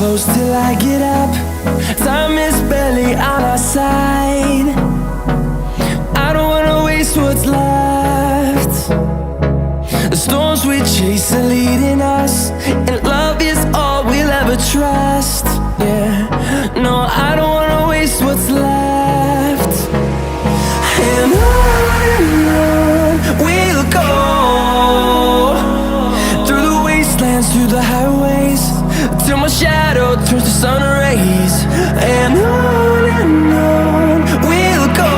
close till I get up. Time is barely on our side. I don't wanna waste what's left. The storms we chase are leading us, and love is all we'll ever trust. Yeah, no, I don't wanna waste what's left. And on we'll go, through the wastelands, through the highways, till my shadow turns to sun rays. And on we'll go,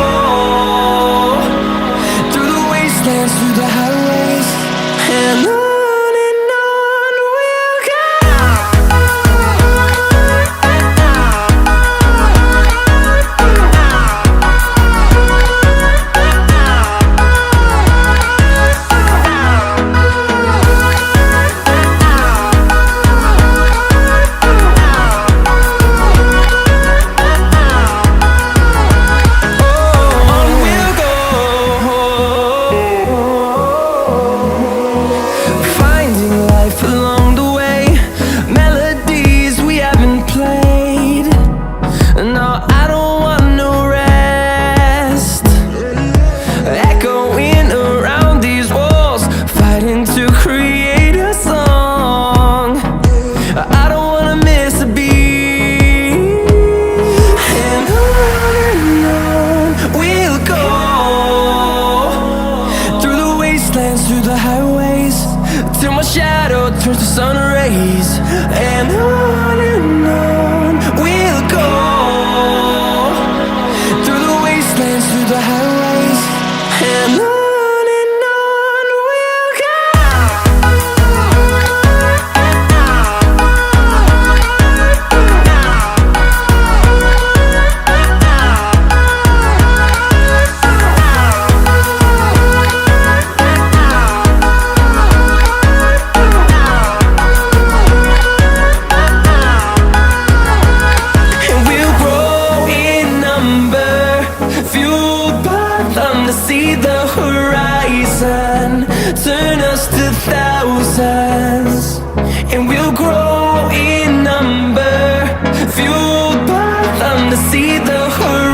through the wastelands, through the highways, and on we'll go. Through the highways, till my shadow turns to sun rays. And on we'll go, through the wastelands, through the highways, and on we'll go. See the horizon turn us to thousands, and we'll grow in number, fueled by them to see the horizon.